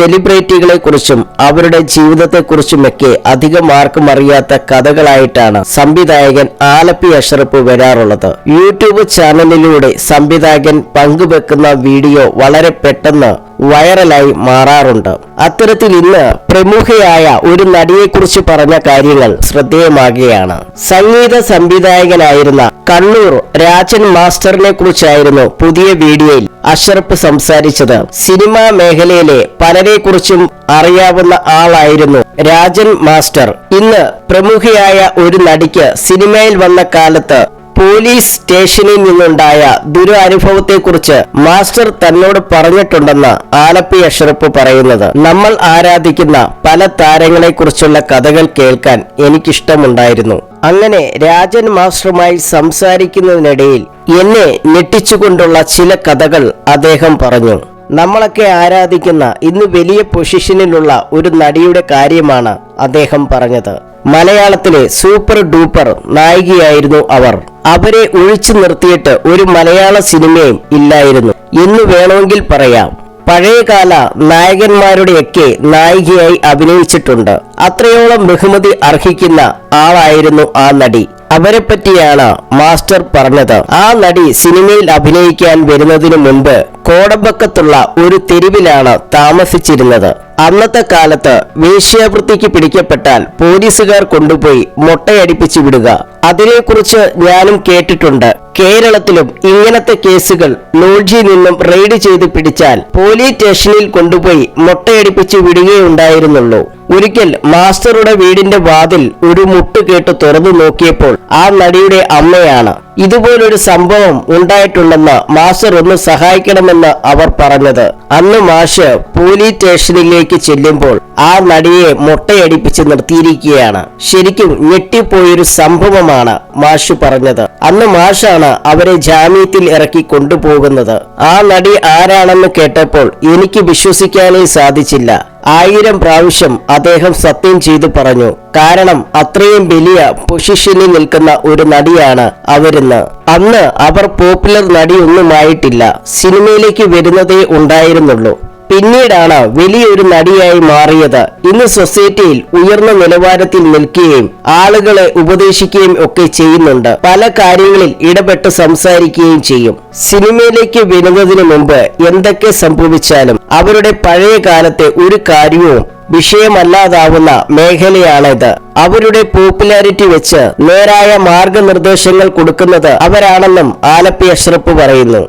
സെലിബ്രിറ്റികളെ കുറിച്ചും അവരുടെ ജീവിതത്തെക്കുറിച്ചുമൊക്കെ അധികം ആർക്കും അറിയാത്ത കഥകളായിട്ടാണ് സംവിധായകൻ ആലപ്പി അഷ്റഫ് വരാറുള്ളത്. യൂട്യൂബ് ചാനലിലൂടെ സംവിധായകൻ പങ്കുവെക്കുന്ന വീഡിയോ വളരെ പെട്ടെന്ന് വൈറലായി മാറാറുണ്ട്. അത്തരത്തിൽ ഇന്ന് പ്രമുഖയായ ഒരു നടിയെക്കുറിച്ച് പറഞ്ഞ കാര്യങ്ങൾ ശ്രദ്ധേയമാകുകയാണ്. സംഗീത സംവിധായകനായിരുന്ന കണ്ണൂർ രാജൻ മാസ്റ്ററിനെ കുറിച്ചായിരുന്നു പുതിയ വീഡിയോയിൽ അഷ്റഫ് സംസാരിച്ചത്. സിനിമാ മേഖലയിലെ പലരെക്കുറിച്ചും അറിയാവുന്ന ആളായിരുന്നു രാജൻ മാസ്റ്റർ. ഇന്ന് പ്രമുഖയായ ഒരു നടിക്ക് സിനിമയിൽ വന്ന കാലത്ത് പോലീസ് സ്റ്റേഷനിൽ നിന്നുണ്ടായ ദുരനുഭവത്തെക്കുറിച്ച് മാസ്റ്റർ തന്നോട് പറഞ്ഞിട്ടുണ്ടെന്ന് ആലപ്പി അഷ്റഫ് പറയുന്നത്. നമ്മൾ ആരാധിക്കുന്ന പല താരങ്ങളെക്കുറിച്ചുള്ള കഥകൾ കേൾക്കാൻ എനിക്കിഷ്ടമുണ്ടായിരുന്നു. അങ്ങനെ രാജൻ മാസ്റ്ററുമായി സംസാരിക്കുന്നതിനിടയിൽ എന്നെ ഞെട്ടിച്ചുകൊണ്ടുള്ള ചില കഥകൾ അദ്ദേഹം പറഞ്ഞു. നമ്മളൊക്കെ ആരാധിക്കുന്ന ഇന്ന് വലിയ പൊസിഷനിലുള്ള ഒരു നടിയുടെ കാര്യമാണ് അദ്ദേഹം പറഞ്ഞത്. മലയാളത്തിലെ സൂപ്പർ ഡൂപ്പർ നായികയായിരുന്നു അവർ. അവരെ ഒഴിച്ചു നിർത്തിയിട്ട് ഒരു മലയാള സിനിമയും ഇല്ലായിരുന്നു എന്ന് വേണമെങ്കിൽ പറയാം. പഴയകാല നായകന്മാരുടെയൊക്കെ നായികയായി അഭിനയിച്ചിട്ടുണ്ട്. അത്രയോളം ബഹുമതി അർഹിക്കുന്ന ആളായിരുന്നു ആ നടി. അവരെ പറ്റിയാണ് മാസ്റ്റർ പറഞ്ഞത്. ആ നടി സിനിമയിൽ അഭിനയിക്കാൻ വരുന്നതിനു മുൻപ് കോടമ്പക്കത്തുള്ള ഒരു തെരുവിലാണ് താമസിച്ചിരുന്നത്. അന്നത്തെ കാലത്ത് വേശ്യാവൃത്തിക്ക് പിടിക്കപ്പെട്ടാൽ പോലീസുകാർ കൊണ്ടുപോയി മൊട്ടയടിപ്പിച്ചു വിടുക. അതിനെക്കുറിച്ച് ഞാനും കേട്ടിട്ടുണ്ട്. കേരളത്തിലും ഇങ്ങനത്തെ കേസുകൾ ലോഡ്ജിൽ നിന്നും റെയ്ഡ് ചെയ്ത് പിടിച്ചാൽ പോലീസ് സ്റ്റേഷനിൽ കൊണ്ടുപോയി മൊട്ടയടിപ്പിച്ചു വിടുകയുണ്ടായിരുന്നുള്ളൂ. ഒരിക്കൽ മാസ്റ്ററുടെ വീടിന്റെ വാതിൽ ഒരു മുട്ട് കേട്ട് തുറന്നു നോക്കിയപ്പോൾ ആ നടിയുടെ അമ്മയാണ്. ഇതുപോലൊരു സംഭവം ഉണ്ടായിട്ടുണ്ടെന്ന് മാസ്റ്റർ ഒന്ന് സഹായിക്കണമെന്ന് അവർ പറഞ്ഞത്. അന്ന് മാഷ് പോലീസ് സ്റ്റേഷനിലേക്ക് ചെല്ലുമ്പോൾ ആ നടിയെ മൊട്ടയടിപ്പിച്ച് നിർത്തിയിരിക്കുകയാണ്. ശരിക്കും ഞെട്ടിപ്പോയൊരു സംഭവമാണ് മാഷ് പറഞ്ഞത്. അന്ന് മാഷാണ് അവരെ ജാമ്യത്തിൽ ഇറക്കി കൊണ്ടുപോകുന്നത്. ആ നടി ആരാണെന്ന് കേട്ടപ്പോൾ എനിക്ക് വിശ്വസിക്കാനേ സാധിച്ചില്ല. 1000 പ്രാവശ്യം അദ്ദേഹം സത്യം ചെയ്തു പറഞ്ഞു. കാരണം അത്രയും വലിയ പൊസിഷനിൽ നിൽക്കുന്ന ഒരു നടിയാണ് അവരെന്ന്. അന്ന് അവർ പോപ്പുലർ നടിയൊന്നുമായിട്ടില്ല. സിനിമയിലേക്ക് വരുന്നതേ ഉണ്ടായിരുന്നുള്ളൂ. പിന്നീടാണ് വലിയൊരു നടിയായി മാറിയത്. ഇന്ന് സൊസൈറ്റിയിൽ ഉയർന്ന നിലവാരത്തിൽ നിൽക്കുകയും ആളുകളെ ഉപദേശിക്കുകയും ഒക്കെ ചെയ്യുന്നുണ്ട്. പല കാര്യങ്ങളിൽ ഇടപെട്ട് സംസാരിക്കുകയും ചെയ്യും. സിനിമയിലേക്ക് വരുന്നതിന് മുമ്പ് എന്തൊക്കെ സംഭവിച്ചാലും അവരുടെ പഴയ കാലത്തെ ഒരു കാര്യവും വിഷയമല്ലാതാവുന്ന മേഖലയാണിത്. അവരുടെ പോപ്പുലാരിറ്റി വെച്ച് നേരായ മാർഗനിർദ്ദേശങ്ങൾ കൊടുക്കുന്നത് അവരാണെന്നും ആലപ്പി അഷ്റഫ് പറയുന്നു.